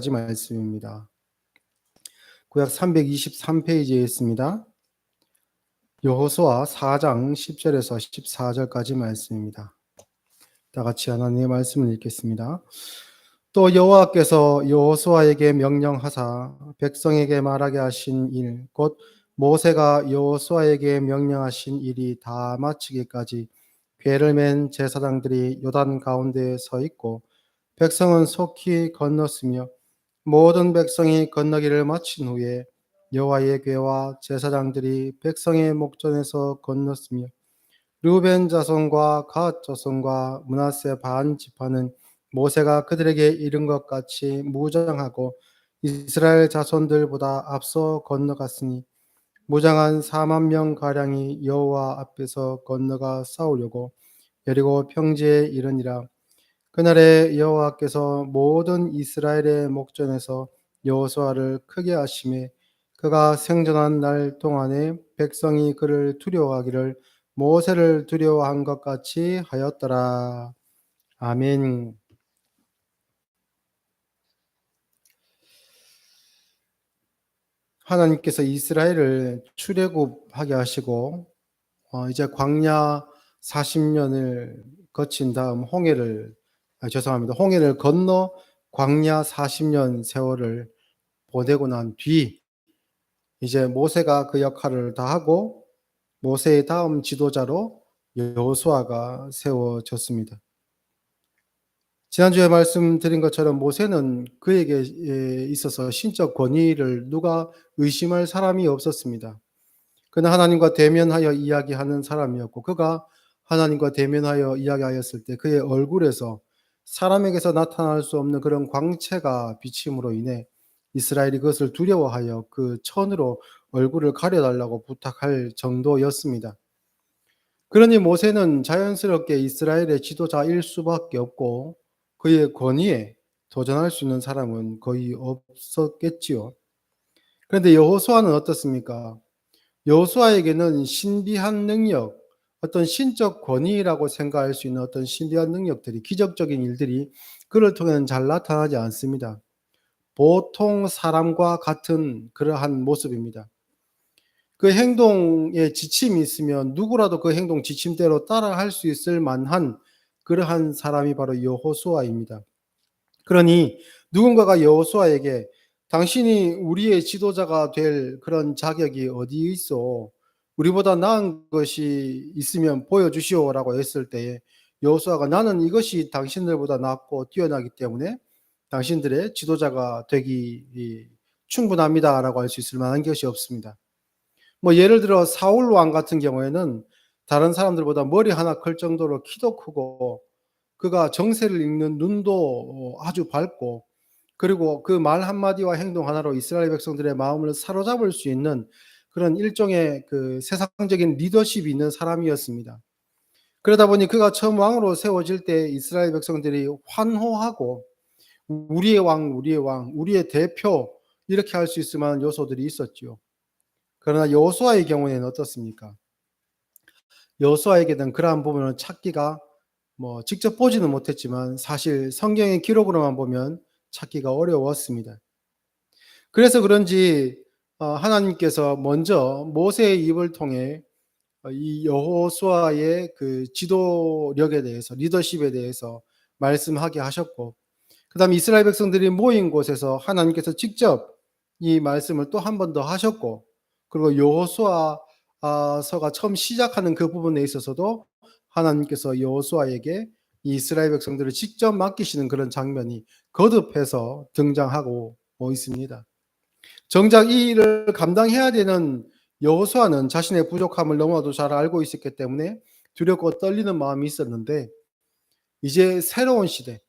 말씀입니다. 구약 323페이지에 있습니다. 여호수아 4장 10절에서 14절까지 말씀입니다. 다 같이 하나님의 말씀을 읽겠습니다. 또 여호와께서 여호수아에게 명령하사 백성에게 말하게 하신 일, 곧 모세가 여호수아에게 명령하신 일이 다 마치기까지 궤를 맨 제사장들이 요단 가운데에 서 있고 백성은 속히 건넜으며 모든 백성이 건너기를 마친 후에 여호와의 궤와 제사장들이 백성의 목전에서 건넜으며 르우벤 자손과 갓 자손과 므낫세 반 지파는 모세가 그들에게 이른 것 같이 무장하고 이스라엘 자손들보다 앞서 건너갔으니 무장한 4만 명 가량이 여호와 앞에서 건너가 싸우려고 여리고 평지에 이르니라. 그날에 여호와께서 모든 이스라엘의 목전에서 여호수아를 크게 하심에 그가 생존한 날 동안에 백성이 그를 두려워하기를 모세를 두려워한 것 같이 하였더라. 아멘. 하나님께서 이스라엘을 출애굽하게 하시고 이제 광야 40년을 거친 다음 홍해를 건너 광야 40년 세월을 보내고 난 뒤 이제 모세가 그 역할을 다 하고 모세의 다음 지도자로 여호수아가 세워졌습니다. 지난주에 말씀드린 것처럼 모세는 그에게 있어서 신적 권위를 누가 의심할 사람이 없었습니다. 그는 하나님과 대면하여 이야기하는 사람이었고 그가 하나님과 대면하여 이야기하였을 때 그의 얼굴에서 사람에게서 나타날 수 없는 그런 광채가 비침으로 인해 이스라엘이 그것을 두려워하여 그 천으로 얼굴을 가려달라고 부탁할 정도였습니다. 그러니 모세는 자연스럽게 이스라엘의 지도자일 수밖에 없고 그의 권위에 도전할 수 있는 사람은 거의 없었겠지요. 그런데 여호수아는 어떻습니까? 여호수아에게는 신비한 능력, 어떤 신적 권위라고 생각할 수 있는 어떤 신비한 능력들이, 기적적인 일들이 그를 통해는 잘 나타나지 않습니다. 보통 사람과 같은 그러한 모습입니다. 그 행동에 지침이 있으면 누구라도 그 행동 지침대로 따라할 수 있을 만한 그러한 사람이 바로 여호수아입니다. 그러니 누군가가 여호수아에게 당신이 우리의 지도자가 될 그런 자격이 어디 있어? 우리보다 나은 것이 있으면 보여주시오라고 했을 때에 여호수아가 나는 이것이 당신들보다 낫고 뛰어나기 때문에 당신들의 지도자가 되기 충분합니다라고 할 수 있을 만한 것이 없습니다. 뭐 예를 들어 사울 왕 같은 경우에는 다른 사람들보다 머리 하나 클 정도로 키도 크고 그가 정세를 읽는 눈도 아주 밝고 그리고 그 말 한마디와 행동 하나로 이스라엘 백성들의 마음을 사로잡을 수 있는 그런 일종의 그 세상적인 리더십이 있는 사람이었습니다. 그러다 보니 그가 처음 왕으로 세워질 때 이스라엘 백성들이 환호하고 우리의 왕, 우리의 왕, 우리의 대표 이렇게 할 수 있을 만한 요소들이 있었죠. 그러나 여호수아의 경우에는 어떻습니까? 여호수아에게는 그러한 부분을 찾기가 직접 보지는 못했지만 사실 성경의 기록으로만 보면 찾기가 어려웠습니다. 그래서 그런지 하나님께서 먼저 모세의 입을 통해 이 여호수아의 그 지도력에 대해서 리더십에 대해서 말씀하게 하셨고 그다음에 이스라엘 백성들이 모인 곳에서 하나님께서 직접 이 말씀을 또 한 번 더 하셨고 그리고 여호수아서가 처음 시작하는 그 부분에 있어서도 하나님께서 여호수아에게 이스라엘 백성들을 직접 맡기시는 그런 장면이 거듭해서 등장하고 있습니다. 정작 이 일을 감당해야 되는 여호수아는 자신의 부족함을 너무나도 잘 알고 있었기 때문에 두렵고 떨리는 마음이 있었는데 이제 새로운 시대,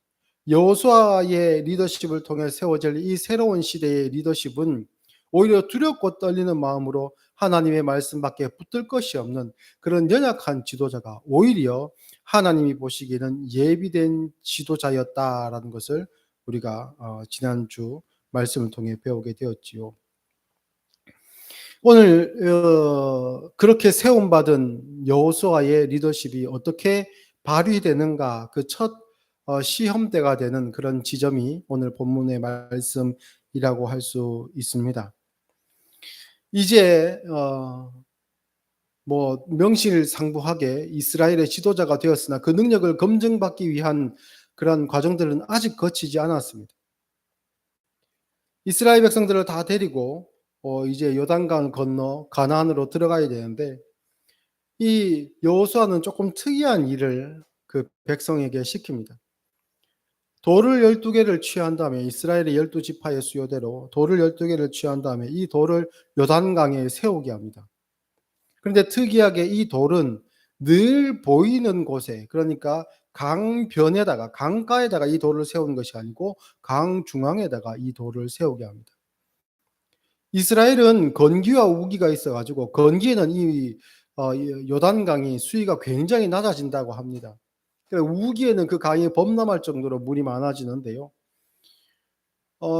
여호수아의 리더십을 통해 세워질 이 새로운 시대의 리더십은 오히려 두렵고 떨리는 마음으로 하나님의 말씀밖에 붙들 것이 없는 그런 연약한 지도자가 오히려 하나님이 보시기에는 예비된 지도자였다라는 것을 우리가 지난주 말씀을 통해 배우게 되었지요. 오늘 그렇게 세움받은 여호수아의 리더십이 어떻게 발휘되는가 그 첫 시험대가 되는 그런 지점이 오늘 본문의 말씀이라고 할 수 있습니다. 이제 명실상부하게 이스라엘의 지도자가 되었으나 그 능력을 검증받기 위한 그런 과정들은 아직 거치지 않았습니다. 이스라엘 백성들을 다 데리고 이제 요단강 건너 가나안으로 들어가야 되는데 이 여호수아는 조금 특이한 일을 그 백성에게 시킵니다. 돌을 12개를 취한 다음에 이스라엘의 12지파의 수요대로 돌을 12개를 취한 다음에 이 돌을 요단강에 세우게 합니다. 그런데 특이하게 이 돌은 늘 보이는 곳에, 그러니까 강변에다가, 강가에다가 이 돌을 세우는 것이 아니고 강 중앙에다가 이 돌을 세우게 합니다. 이스라엘은 건기와 우기가 있어 가지고 건기에는 이 요단강이 수위가 굉장히 낮아진다고 합니다. 우기에는 그 강이 범람할 정도로 물이 많아지는데요.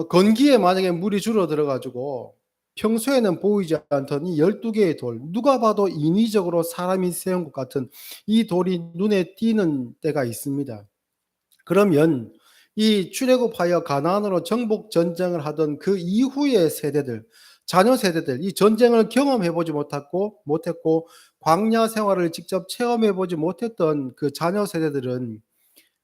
건기에 만약에 물이 줄어들어 가지고 평소에는 보이지 않던 이 12개의 돌, 누가 봐도 인위적으로 사람이 세운 것 같은 이 돌이 눈에 띄는 때가 있습니다. 그러면 이 출애굽하여 가나안으로 정복 전쟁을 하던 그 이후의 세대들, 자녀 세대들, 이 전쟁을 경험해 보지 못했고 광야 생활을 직접 체험해 보지 못했던 그 자녀 세대들은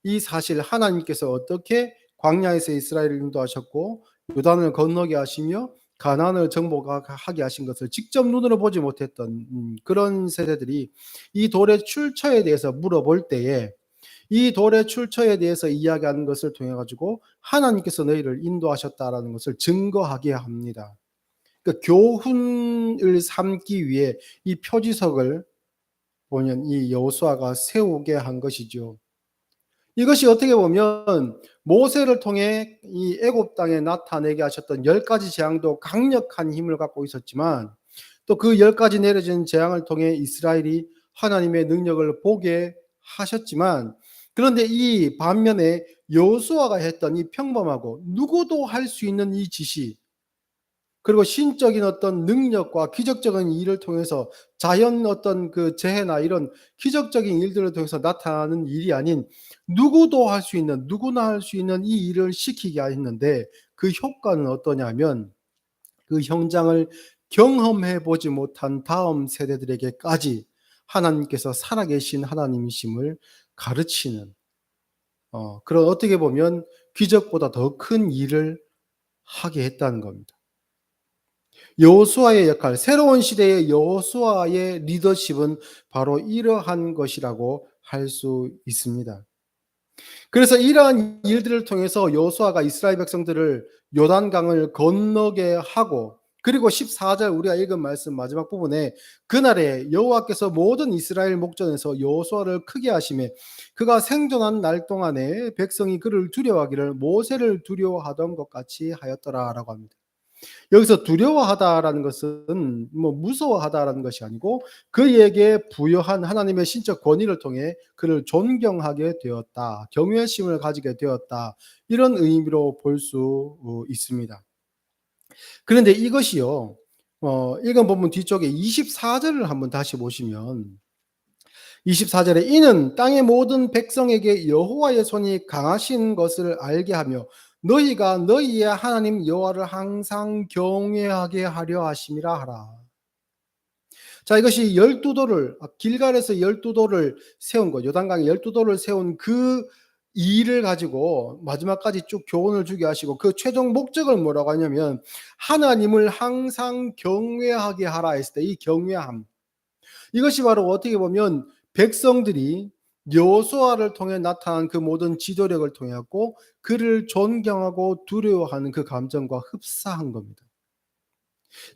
이 사실 하나님께서 어떻게 광야에서 이스라엘을 인도하셨고 요단을 건너게 하시며 가나안을 정복하게 하신 것을 직접 눈으로 보지 못했던 그런 세대들이 이 돌의 출처에 대해서 물어볼 때에 이 돌의 출처에 대해서 이야기하는 것을 통해 가지고 하나님께서 너희를 인도하셨다라는 것을 증거하게 합니다. 그 교훈을 삼기 위해 이 표지석을 보면 이 여호수아가 세우게 한 것이죠. 이것이 어떻게 보면 모세를 통해 이 애굽 땅에 나타내게 하셨던 10가지 재앙도 강력한 힘을 갖고 있었지만 또 그 10가지 내려진 재앙을 통해 이스라엘이 하나님의 능력을 보게 하셨지만 그런데 이 반면에 여호수아가 했던 이 평범하고 누구도 할 수 있는 이 지시 그리고 신적인 어떤 능력과 기적적인 일을 통해서 자연 어떤 그 재해나 이런 기적적인 일들을 통해서 나타나는 일이 아닌 누구도 할 수 있는 누구나 할 수 있는 이 일을 시키게 했는데 그 효과는 어떠냐면 그 현장을 경험해 보지 못한 다음 세대들에게까지 하나님께서 살아계신 하나님이심을 가르치는 그런 어떻게 보면 기적보다 더 큰 일을 하게 했다는 겁니다. 여호수아의 역할, 새로운 시대의 여호수아의 리더십은 바로 이러한 것이라고 할 수 있습니다. 그래서 이러한 일들을 통해서 여호수아가 이스라엘 백성들을 요단강을 건너게 하고 그리고 14절 우리가 읽은 말씀 마지막 부분에 그날에 여호와께서 모든 이스라엘 목전에서 여호수아를 크게 하시매 그가 생존한 날 동안에 백성이 그를 두려워하기를 모세를 두려워하던 것 같이 하였더라라고 합니다. 여기서 두려워하다라는 것은 무서워하다라는 것이 아니고 그에게 부여한 하나님의 신적 권위를 통해 그를 존경하게 되었다. 경외심을 가지게 되었다. 이런 의미로 볼 수 있습니다. 그런데 이것이요. 읽은 본문 뒤쪽에 24절을 한번 다시 보시면 24절에 이는 땅의 모든 백성에게 여호와의 손이 강하신 것을 알게 하며 너희가 너희의 하나님 여호와를 항상 경외하게 하려 하심이라 하라. 자, 이것이 12돌을 길갈에서 12돌을 세운 것, 요단강에 12돌을 세운 그 일을 가지고 마지막까지 쭉 교훈을 주게 하시고 그 최종 목적을 뭐라고 하냐면 하나님을 항상 경외하게 하라 했을 때 이 경외함 이것이 바로 어떻게 보면 백성들이 여호수아를 통해 나타난 그 모든 지도력을 통해갖고 그를 존경하고 두려워하는 그 감정과 흡사한 겁니다.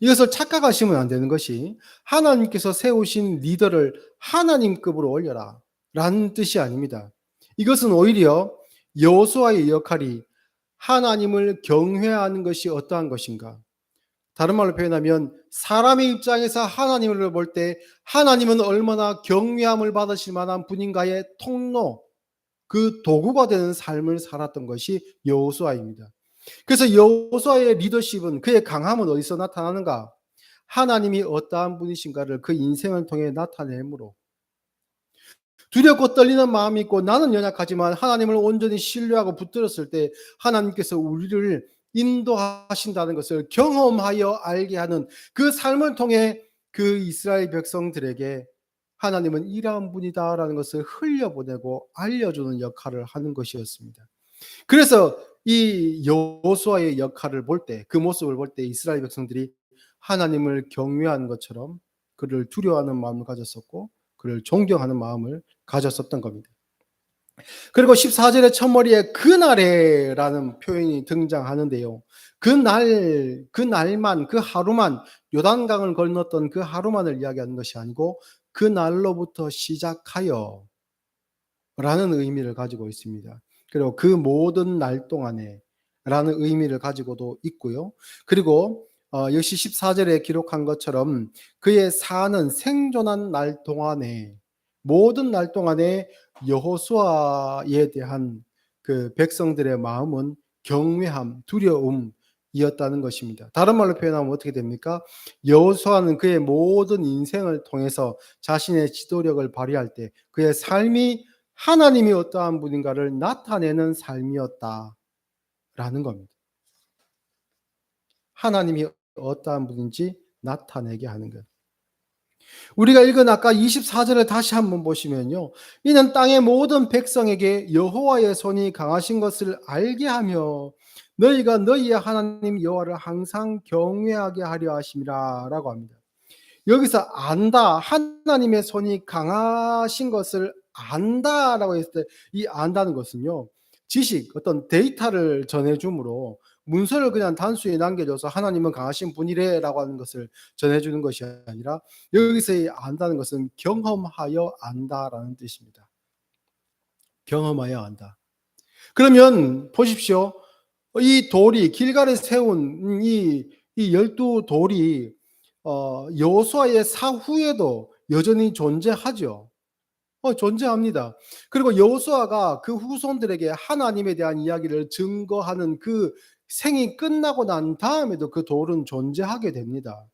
이것을 착각하시면 안 되는 것이 하나님께서 세우신 리더를 하나님급으로 올려라 라는 뜻이 아닙니다. 이것은 오히려 여호수아의 역할이 하나님을 경외하는 것이 어떠한 것인가? 다른 말로 표현하면 사람의 입장에서 하나님을 볼 때 하나님은 얼마나 경외함을 받으실 만한 분인가의 통로, 그 도구가 되는 삶을 살았던 것이 여호수아입니다. 그래서 여호수아의 리더십은 그의 강함은 어디서 나타나는가? 하나님이 어떠한 분이신가를 그 인생을 통해 나타내므로 두렵고 떨리는 마음이 있고 나는 연약하지만 하나님을 온전히 신뢰하고 붙들었을 때 하나님께서 우리를 인도하신다는 것을 경험하여 알게 하는 그 삶을 통해 그 이스라엘 백성들에게 하나님은 이러한 분이다라는 것을 흘려보내고 알려주는 역할을 하는 것이었습니다. 그래서 이 여호수아의 역할을 볼 때, 그 모습을 볼 때 이스라엘 백성들이 하나님을 경외하는 것처럼 그를 두려워하는 마음을 가졌었고 그를 존경하는 마음을 가졌었던 겁니다. 그리고 14절의 첫머리에 그날에라는 표현이 등장하는데요. 그날만, 그 하루만, 요단강을 건넜던 그 하루만을 이야기하는 것이 아니고 그날로부터 시작하여 라는 의미를 가지고 있습니다. 그리고 그 모든 날 동안에 라는 의미를 가지고도 있고요. 그리고 역시 14절에 기록한 것처럼 그의 사는 생존한 날 동안에 모든 날 동안에 여호수아에 대한 그 백성들의 마음은 경외함, 두려움이었다는 것입니다. 다른 말로 표현하면 어떻게 됩니까? 여호수아는 그의 모든 인생을 통해서 자신의 지도력을 발휘할 때 그의 삶이 하나님이 어떠한 분인가를 나타내는 삶이었다라는 겁니다. 하나님이 어떠한 분인지 나타내게 하는 것. 우리가 읽은 아까 24절을 다시 한번 보시면요. 이는 땅의 모든 백성에게 여호와의 손이 강하신 것을 알게 하며 너희가 너희의 하나님 여호와를 항상 경외하게 하려 하심이라라고 합니다. 여기서 안다, 하나님의 손이 강하신 것을 안다라고 했을 때 이 안다는 것은요. 지식, 어떤 데이터를 전해주므로 문서를 그냥 단순히 남겨줘서 하나님은 강하신 분이래라고 하는 것을 전해주는 것이 아니라 여기서 이 안다는 것은 경험하여 안다라는 뜻입니다. 경험하여 안다. 그러면 보십시오. 이 돌이 길갈에 세운 이 12돌이 여호수아의 사후에도 여전히 존재하죠. 존재합니다. 그리고 여호수아가 그 후손들에게 하나님에 대한 이야기를 증거하는 그 생이 끝나고 난 다음에도 그 돌은 존재하게 됩니다.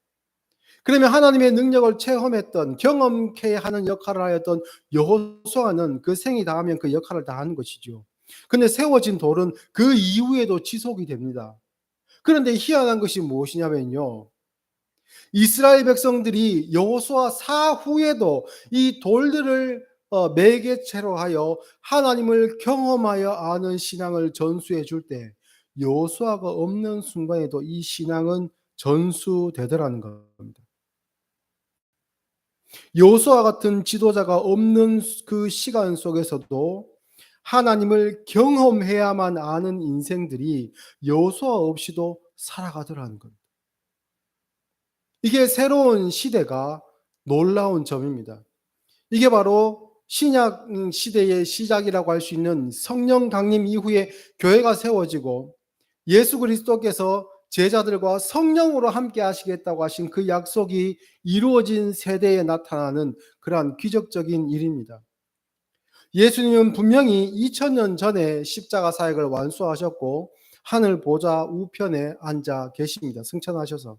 그러면 하나님의 능력을 체험했던 경험케 하는 역할을 하였던 여호수아는 그 생이 다하면 그 역할을 다 하는 것이죠. 근데 세워진 돌은 그 이후에도 지속이 됩니다. 그런데 희한한 것이 무엇이냐면요. 이스라엘 백성들이 여호수아 사후에도 이 돌들을 매개체로 하여 하나님을 경험하여 아는 신앙을 전수해 줄 때 여호수아가 없는 순간에도 이 신앙은 전수되더라는 겁니다. 여호수아 같은 지도자가 없는 그 시간 속에서도 하나님을 경험해야만 아는 인생들이 여호수아 없이도 살아가더라는 겁니다. 이게 새로운 시대가 놀라운 점입니다. 이게 바로 신약 시대의 시작이라고 할 수 있는 성령 강림 이후에 교회가 세워지고 예수 그리스도께서 제자들과 성령으로 함께 하시겠다고 하신 그 약속이 이루어진 세대에 나타나는 그러한 기적적인 일입니다. 예수님은 분명히 2000년 전에 십자가 사역을 완수하셨고 하늘 보좌 우편에 앉아 계십니다. 승천하셔서.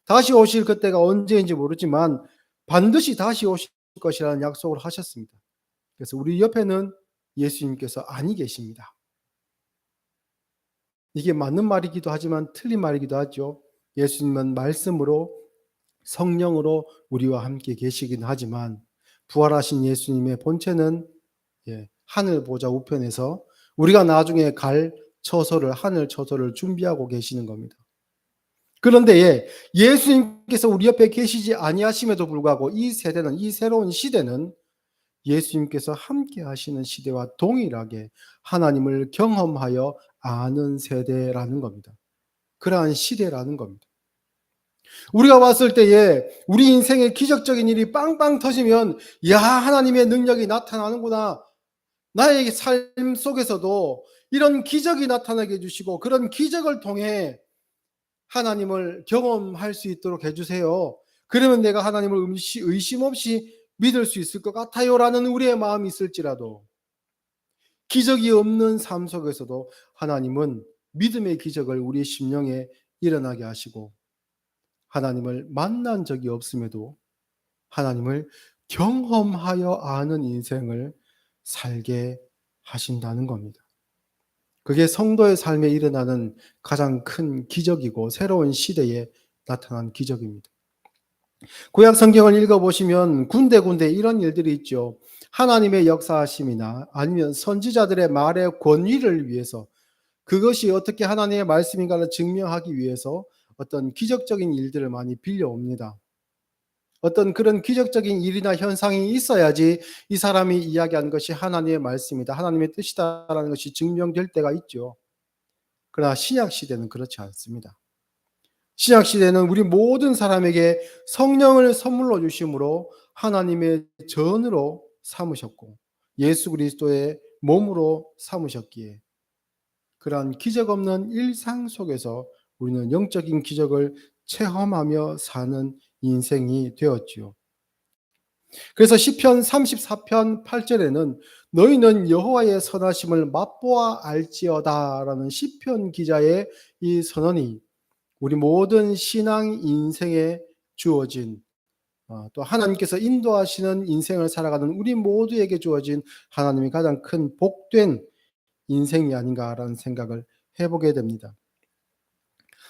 다시 오실 그때가 언제인지 모르지만 반드시 다시 오실 것이라는 약속을 하셨습니다. 그래서 우리 옆에는 예수님께서 아니 계십니다. 이게 맞는 말이기도 하지만 틀린 말이기도 하죠. 예수님은 말씀으로 성령으로 우리와 함께 계시긴 하지만 부활하신 예수님의 본체는 하늘 보좌 우편에서 우리가 나중에 갈 처소를 하늘 처소를 준비하고 계시는 겁니다. 그런데 예수님께서 우리 옆에 계시지 아니하심에도 불구하고 이 세대는 이 새로운 시대는 예수님께서 함께 하시는 시대와 동일하게 하나님을 경험하여 아는 세대라는 겁니다. 그러한 시대라는 겁니다. 우리가 봤을 때에 우리 인생에 기적적인 일이 빵빵 터지면 야 하나님의 능력이 나타나는구나. 나의 삶 속에서도 이런 기적이 나타나게 해주시고 그런 기적을 통해 하나님을 경험할 수 있도록 해주세요. 그러면 내가 하나님을 의심 없이 믿을 수 있을 것 같아요 라는 우리의 마음이 있을지라도 기적이 없는 삶 속에서도 하나님은 믿음의 기적을 우리 심령에 일어나게 하시고 하나님을 만난 적이 없음에도 하나님을 경험하여 아는 인생을 살게 하신다는 겁니다. 그게 성도의 삶에 일어나는 가장 큰 기적이고 새로운 시대에 나타난 기적입니다. 구약 성경을 읽어보시면 군데군데 이런 일들이 있죠. 하나님의 역사하심이나 아니면 선지자들의 말의 권위를 위해서, 그것이 어떻게 하나님의 말씀인가를 증명하기 위해서 어떤 기적적인 일들을 많이 빌려옵니다. 어떤 그런 기적적인 일이나 현상이 있어야지 이 사람이 이야기한 것이 하나님의 말씀이다, 하나님의 뜻이다라는 것이 증명될 때가 있죠. 그러나 신약 시대는 그렇지 않습니다. 신약 시대는 우리 모든 사람에게 성령을 선물로 주심으로 하나님의 전으로 삼으셨고 예수 그리스도의 몸으로 삼으셨기에 그러한 기적 없는 일상 속에서 우리는 영적인 기적을 체험하며 사는 인생이 되었지요. 그래서 시편 34편 8절에는 너희는 여호와의 선하심을 맛보아 알지어다라는 시편 기자의 이 선언이 우리 모든 신앙 인생에 주어진, 또 하나님께서 인도하시는 인생을 살아가는 우리 모두에게 주어진 하나님의 가장 큰 복된 인생이 아닌가라는 생각을 해보게 됩니다.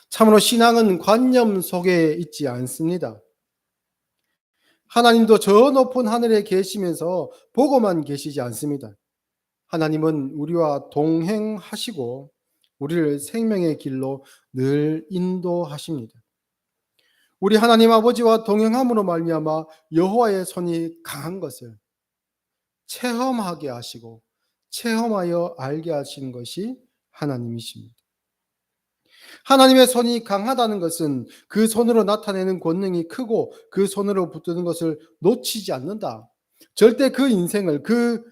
참으로 신앙은 관념 속에 있지 않습니다. 하나님도 저 높은 하늘에 계시면서 보고만 계시지 않습니다. 하나님은 우리와 동행하시고 우리를 생명의 길로 늘 인도하십니다. 우리 하나님 아버지와 동행함으로 말미암아 여호와의 손이 강한 것을 체험하게 하시고 체험하여 알게 하시는 것이 하나님이십니다. 하나님의 손이 강하다는 것은 그 손으로 나타내는 권능이 크고 그 손으로 붙드는 것을 놓치지 않는다. 절대 그 인생을, 그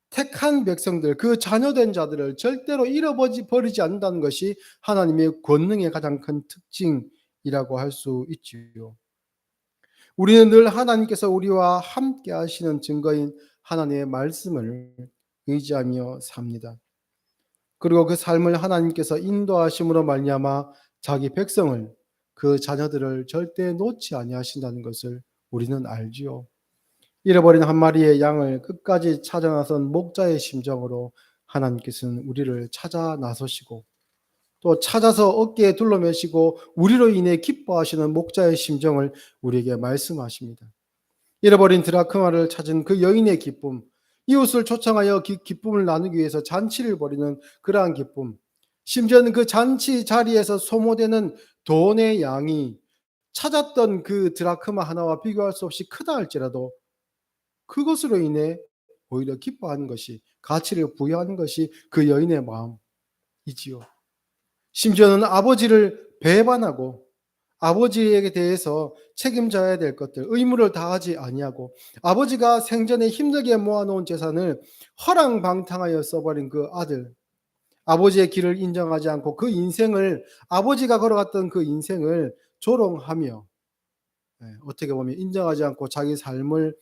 택한 백성들, 그 자녀된 자들을 절대로 잃어버리지 않는다는 것이 하나님의 권능의 가장 큰 특징이라고 할 수 있지요. 우리는 늘 하나님께서 우리와 함께 하시는 증거인 하나님의 말씀을 의지하며 삽니다. 그리고 그 삶을 하나님께서 인도하심으로 말미암아 자기 백성을, 그 자녀들을 절대 놓지 아니하신다는 것을 우리는 알지요. 잃어버린 한 마리의 양을 끝까지 찾아 나선 목자의 심정으로 하나님께서는 우리를 찾아 나서시고 또 찾아서 어깨에 둘러매시고 우리로 인해 기뻐하시는 목자의 심정을 우리에게 말씀하십니다. 잃어버린 드라크마를 찾은 그 여인의 기쁨, 이웃을 초청하여 기쁨을 나누기 위해서 잔치를 벌이는 그러한 기쁨, 심지어는 그 잔치 자리에서 소모되는 돈의 양이 찾았던 그 드라크마 하나와 비교할 수 없이 크다 할지라도 그것으로 인해 오히려 기뻐하는 것이, 가치를 부여하는 것이 그 여인의 마음이지요. 심지어는 아버지를 배반하고 아버지에게 대해서 책임져야 될 것들, 의무를 다하지 아니하고 아버지가 생전에 힘들게 모아놓은 재산을 허랑방탕하여 써버린 그 아들, 아버지의 길을 인정하지 않고 그 인생을, 아버지가 걸어갔던 그 인생을 조롱하며 어떻게 보면 인정하지 않고 자기 삶을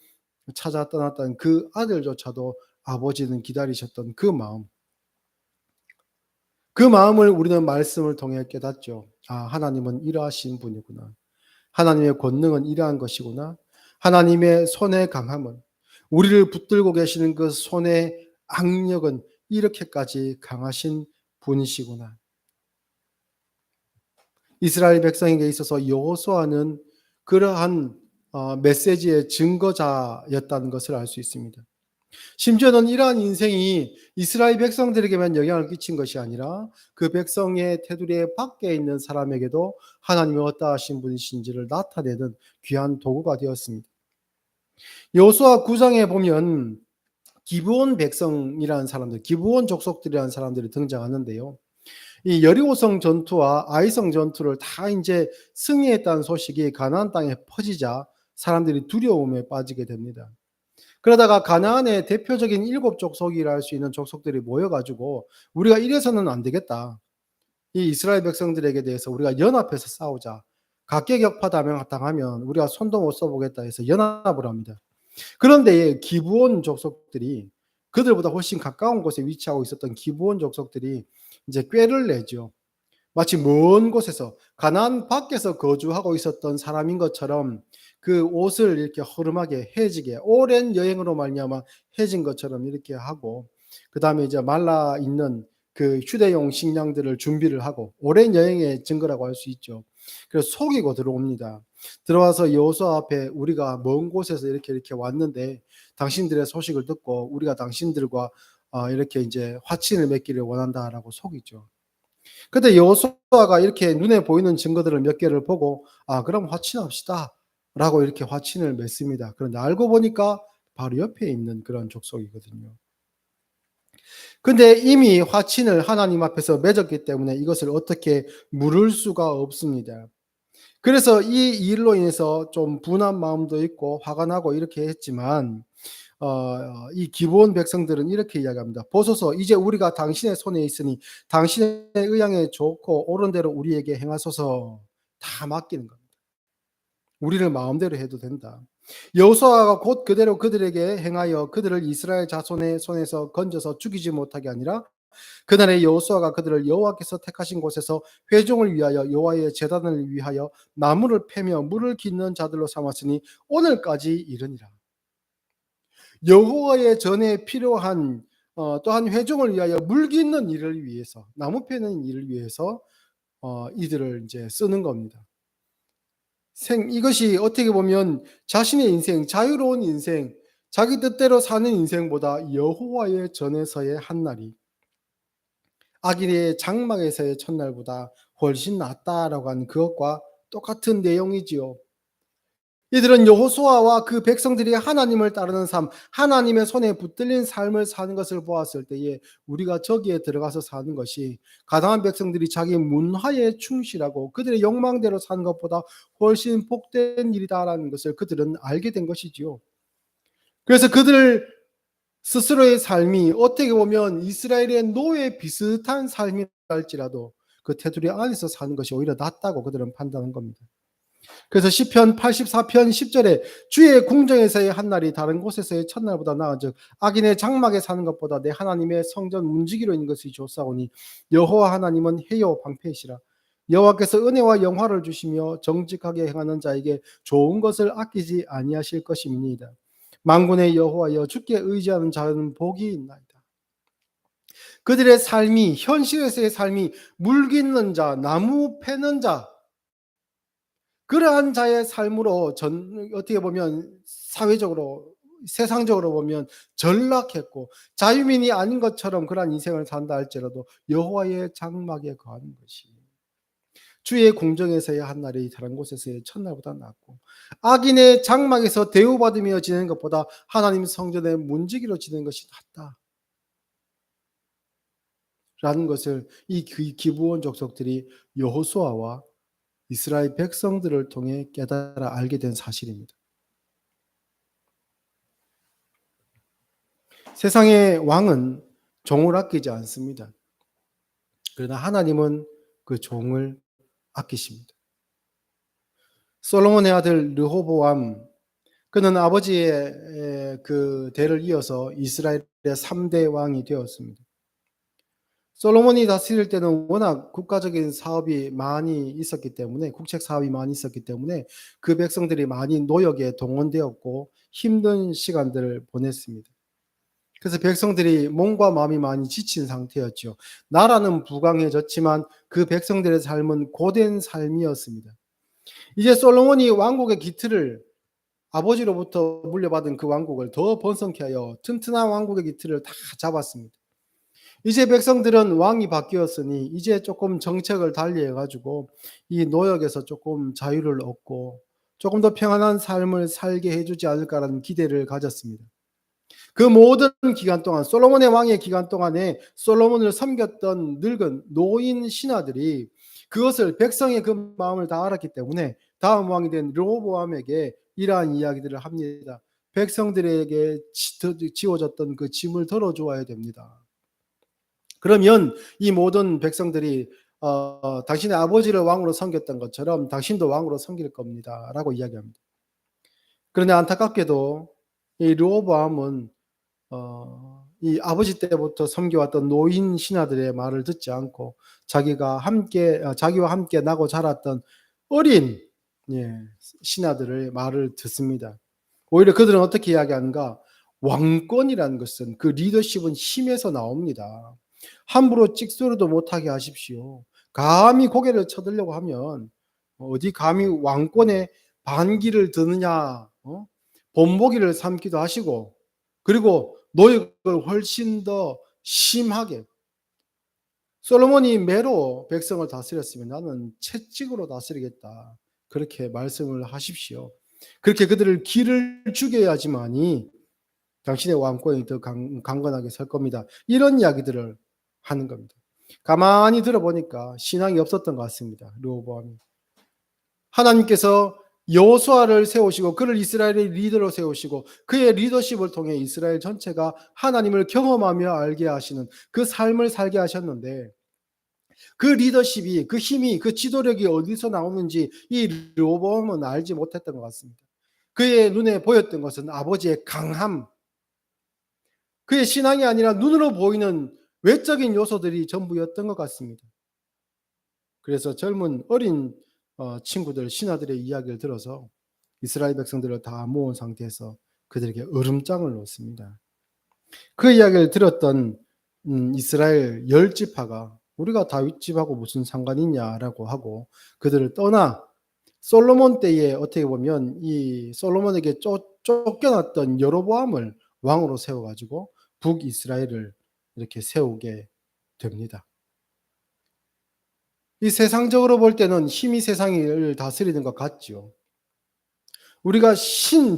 찾아 떠났던 그 아들조차도 아버지는 기다리셨던 그 마음, 그 마음을 우리는 말씀을 통해 깨닫죠. 아, 하나님은 이러하신 분이구나. 하나님의 권능은 이러한 것이구나. 하나님의 손의 강함은, 우리를 붙들고 계시는 그 손의 악력은 이렇게까지 강하신 분이시구나. 이스라엘 백성에게 있어서 여호수아는 그러한 메시지의 증거자였다는 것을 알 수 있습니다. 심지어는 이러한 인생이 이스라엘 백성들에게만 영향을 끼친 것이 아니라 그 백성의 테두리 밖에 있는 사람에게도 하나님이 어떠하신 분이신지를 나타내는 귀한 도구가 되었습니다. 여호수아 9장에 보면 기브온 백성이라는 사람들, 기브온 족속들이라는 사람들이 등장하는데요. 이 여리고성 전투와 아이성 전투를 다 이제 승리했다는 소식이 가나안 땅에 퍼지자 사람들이 두려움에 빠지게 됩니다. 그러다가 가나안의 대표적인 7족속이라 할 수 있는 족속들이 모여가지고 우리가 이래서는 안 되겠다. 이 이스라엘 백성들에게 대해서 우리가 연합해서 싸우자. 각계격파당하면 우리가 손도 못 써보겠다 해서 연합을 합니다. 그런데 기브온 족속들이, 그들보다 훨씬 가까운 곳에 위치하고 있었던 기브온 족속들이 이제 꾀를 내죠. 마치 먼 곳에서 가나안 밖에서 거주하고 있었던 사람인 것처럼 그 옷을 이렇게 허름하게 해지게 오랜 여행으로 말미암아 해진 것처럼 이렇게 하고 그다음에 이제 말라 있는 그 휴대용 식량들을 준비를 하고 오랜 여행의 증거라고 할 수 있죠. 그래서 속이고 들어옵니다. 들어와서 여호수아 앞에 우리가 먼 곳에서 이렇게 왔는데 당신들의 소식을 듣고 우리가 당신들과 이렇게 이제 화친을 맺기를 원한다라고 속이죠. 근데 여호수아가 이렇게 눈에 보이는 증거들을 몇 개를 보고 그럼 화친합시다라고 이렇게 화친을 맺습니다. 그런데 알고 보니까 바로 옆에 있는 그런 족속이거든요. 근데 이미 화친을 하나님 앞에서 맺었기 때문에 이것을 어떻게 물을 수가 없습니다. 그래서 이 일로 인해서 좀 분한 마음도 있고 화가 나고 이렇게 했지만 이 기브온 백성들은 이렇게 이야기합니다. 보소서 이제 우리가 당신의 손에 있으니 당신의 의향에 좋고 옳은 대로 우리에게 행하소서. 다 맡기는 겁니다. 우리를 마음대로 해도 된다. 여호수아가 곧 그대로 그들에게 행하여 그들을 이스라엘 자손의 손에서 건져서 죽이지 못하게 아니라 그날에 여호수아가 그들을 여호와께서 택하신 곳에서 회종을 위하여 여호와의 제단을 위하여 나무를 패며 물을 깃는 자들로 삼았으니 오늘까지 이르니라. 여호와의 전에 필요한 또한 회종을 위하여 물 깃는 일을 위해서 나무 패는 일을 위해서 이들을 이제 쓰는 겁니다. 이것이 어떻게 보면 자신의 인생, 자유로운 인생, 자기 뜻대로 사는 인생보다 여호와의 전에서의 한 날이 악인의 장막에서의 첫날보다 훨씬 낫다라고 하는 그것과 똑같은 내용이지요. 이들은 여호수아와 그 백성들이 하나님을 따르는 삶, 하나님의 손에 붙들린 삶을 사는 것을 보았을 때에 우리가 저기에 들어가서 사는 것이 가당한 백성들이 자기 문화에 충실하고 그들의 욕망대로 사는 것보다 훨씬 복된 일이다라는 것을 그들은 알게 된 것이지요. 그래서 그들 스스로의 삶이 어떻게 보면 이스라엘의 노예 비슷한 삶이랄지라도 그 테두리 안에서 사는 것이 오히려 낫다고 그들은 판단한 겁니다. 그래서 시편 84편 10절에 주의 궁정에서의 한 날이 다른 곳에서의 첫날보다 나은즉 악인의 장막에 사는 것보다 내 하나님의 성전 문지기로 있는 것이 좋사오니 여호와 하나님은 해요 방패이시라. 여호와께서 은혜와 영화를 주시며 정직하게 행하는 자에게 좋은 것을 아끼지 아니하실 것임이니이다. 만군의 여호와여 주께 의지하는 자는 복이 있나이다. 그들의 삶이 현실에서의 삶이 물 깃는 자, 나무 패는 자 그러한 자의 삶으로 어떻게 보면 사회적으로 세상적으로 보면 전락했고 자유민이 아닌 것처럼 그러한 인생을 산다 할지라도 여호와의 장막에 거하는 것이 주의 궁정에서의 한 날이 다른 곳에서의 첫날보다 낫고 악인의 장막에서 대우받으며 지내는 것보다 하나님 성전의 문지기로 지내는 것이 낫다 라는 것을 이 기브온 족속들이 여호수아와 이스라엘 백성들을 통해 깨달아 알게 된 사실입니다. 세상의 왕은 종을 아끼지 않습니다. 그러나 하나님은 그 종을 아끼십니다. 솔로몬의 아들 르호보암 그는 아버지의 그 대를 이어서 이스라엘의 3대 왕이 되었습니다. 솔로몬이 다스릴 때는 워낙 국가적인 사업이 많이 있었기 때문에 국책 사업이 많이 있었기 때문에 그 백성들이 많이 노역에 동원되었고 힘든 시간들을 보냈습니다. 그래서 백성들이 몸과 마음이 많이 지친 상태였죠. 나라는 부강해졌지만 그 백성들의 삶은 고된 삶이었습니다. 이제 솔로몬이 왕국의 기틀을 아버지로부터 물려받은 그 왕국을 더 번성케 하여 튼튼한 왕국의 기틀을 다 잡았습니다. 이제 백성들은 왕이 바뀌었으니 이제 조금 정책을 달리해 가지고 이 노역에서 조금 자유를 얻고 조금 더 평안한 삶을 살게 해주지 않을까라는 기대를 가졌습니다. 그 모든 기간 동안 솔로몬의 왕의 기간 동안에 솔로몬을 섬겼던 늙은 노인 신하들이 그것을 백성의 그 마음을 다 알았기 때문에 다음 왕이 된 르호보암에게 이러한 이야기들을 합니다. 백성들에게 지워졌던 그 짐을 덜어주어야 됩니다. 그러면 이 모든 백성들이 당신의 아버지를 왕으로 섬겼던 것처럼 당신도 왕으로 섬길 겁니다. 라고 이야기합니다. 그런데 안타깝게도 이 르호보암은 이 아버지 때부터 섬겨왔던 노인 신하들의 말을 듣지 않고 자기와 함께 나고 자랐던 어린 예, 신하들의 말을 듣습니다. 오히려 그들은 어떻게 이야기하는가? 왕권이라는 것은, 그 리더십은 힘에서 나옵니다. 함부로 찍소리도 못하게 하십시오. 감히 고개를 쳐들려고 하면 어디 감히 왕권의 반기를 드느냐, 본보기를 삼기도 하시고, 그리고 노역을 훨씬 더 심하게, 솔로몬이 매로 백성을 다스렸으면 나는 채찍으로 다스리겠다, 그렇게 말씀을 하십시오. 그렇게 그들을 기를 죽여야지만이 당신의 왕권이 더 강건하게 설 겁니다. 이런 이야기들을 하는 겁니다. 가만히 들어보니까 신앙이 없었던 것 같습니다. 르호보암이. 하나님께서 여호수아를 세우시고 그를 이스라엘의 리더로 세우시고 그의 리더십을 통해 이스라엘 전체가 하나님을 경험하며 알게 하시는 그 삶을 살게 하셨는데, 그 리더십이, 그 힘이, 그 지도력이 어디서 나오는지 이 르호보암은 알지 못했던 것 같습니다. 그의 눈에 보였던 것은 아버지의 강함, 그의 신앙이 아니라 눈으로 보이는 외적인 요소들이 전부였던 것 같습니다. 그래서 젊은 어린 친구들, 신하들의 이야기를 들어서 이스라엘 백성들을 다 모은 상태에서 그들에게 얼음장을 놓습니다. 그 이야기를 들었던 이스라엘 열 지파가 우리가 다윗 집하고 무슨 상관이 있냐라고 하고 그들을 떠나 솔로몬 때에 어떻게 보면 이 솔로몬에게 쫓겨났던 여로보암을 왕으로 세워가지고 북이스라엘을 이렇게 세우게 됩니다. 이 세상적으로 볼 때는 힘이 세상을 다스리는 것 같죠. 우리가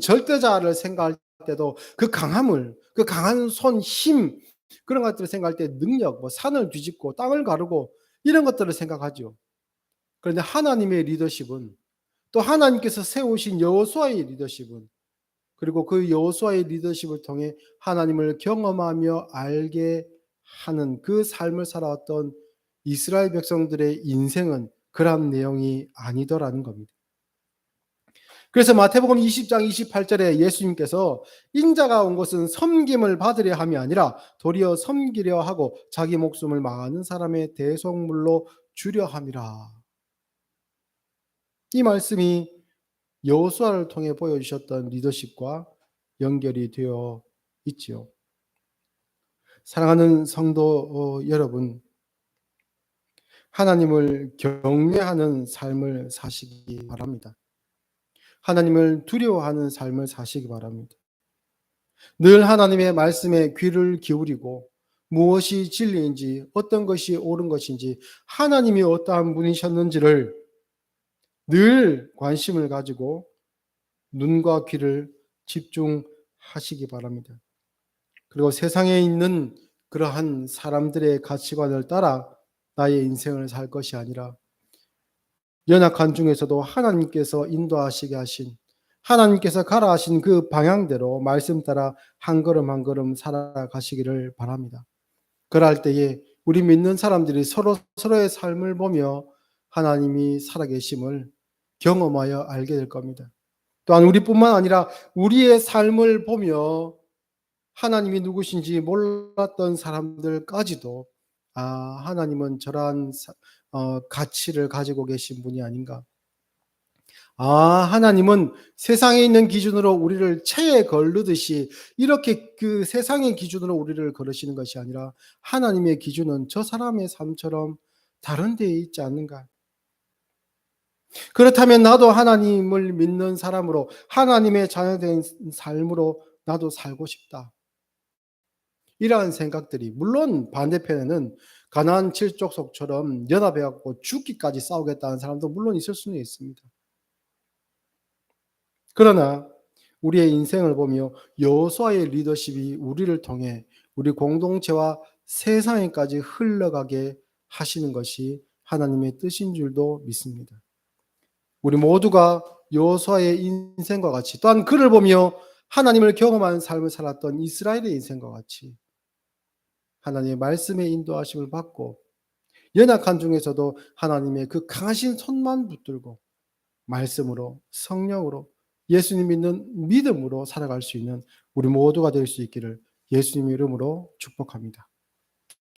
절대자를 생각할 때도 그 강함을, 그 강한 손, 힘, 그런 것들을 생각할 때 능력, 뭐 산을 뒤집고 땅을 가르고 이런 것들을 생각하죠. 그런데 하나님의 리더십은, 또 하나님께서 세우신 여호수아의 리더십은, 그리고 그 여호수아의 리더십을 통해 하나님을 경험하며 알게 하는 그 삶을 살아왔던 이스라엘 백성들의 인생은 그런 내용이 아니더라는 겁니다. 그래서 마태복음 20장 28절에 예수님께서 인자가 온 것은 섬김을 받으려 함이 아니라 도리어 섬기려 하고 자기 목숨을 많은 사람의 대속물로 주려 함이라. 이 말씀이 여호수아를 통해 보여주셨던 리더십과 연결이 되어 있지요. 사랑하는 성도 여러분, 하나님을 경외하는 삶을 사시기 바랍니다. 하나님을 두려워하는 삶을 사시기 바랍니다. 늘 하나님의 말씀에 귀를 기울이고 무엇이 진리인지, 어떤 것이 옳은 것인지, 하나님이 어떠한 분이셨는지를 늘 관심을 가지고 눈과 귀를 집중하시기 바랍니다. 그리고 세상에 있는 그러한 사람들의 가치관을 따라 나의 인생을 살 것이 아니라 연약한 중에서도 하나님께서 인도하시게 하신, 하나님께서 가라 하신 그 방향대로 말씀 따라 한 걸음 한 걸음 살아가시기를 바랍니다. 그럴 때에 우리 믿는 사람들이 서로의 삶을 보며 하나님이 살아계심을 경험하여 알게 될 겁니다. 또한 우리뿐만 아니라 우리의 삶을 보며 하나님이 누구신지 몰랐던 사람들까지도 하나님은 저러한 가치를 가지고 계신 분이 아닌가. 하나님은 세상에 있는 기준으로 우리를 체에 걸르듯이 이렇게 그 세상의 기준으로 우리를 걸으시는 것이 아니라 하나님의 기준은 저 사람의 삶처럼 다른 데에 있지 않는가. 그렇다면 나도 하나님을 믿는 사람으로 하나님의 자녀된 삶으로 나도 살고 싶다. 이러한 생각들이, 물론 반대편에는 가나안 칠족속처럼 연합해갖고 죽기까지 싸우겠다는 사람도 물론 있을 수는 있습니다. 그러나 우리의 인생을 보며 여호수아의 리더십이 우리를 통해 우리 공동체와 세상에까지 흘러가게 하시는 것이 하나님의 뜻인 줄도 믿습니다. 우리 모두가 여호수아의 인생과 같이, 또한 그를 보며 하나님을 경험한 삶을 살았던 이스라엘의 인생과 같이 하나님의 말씀의 인도하심을 받고 연약한 중에서도 하나님의 그 강하신 손만 붙들고 말씀으로, 성령으로, 예수님 믿는 믿음으로 살아갈 수 있는 우리 모두가 될 수 있기를 예수님의 이름으로 축복합니다.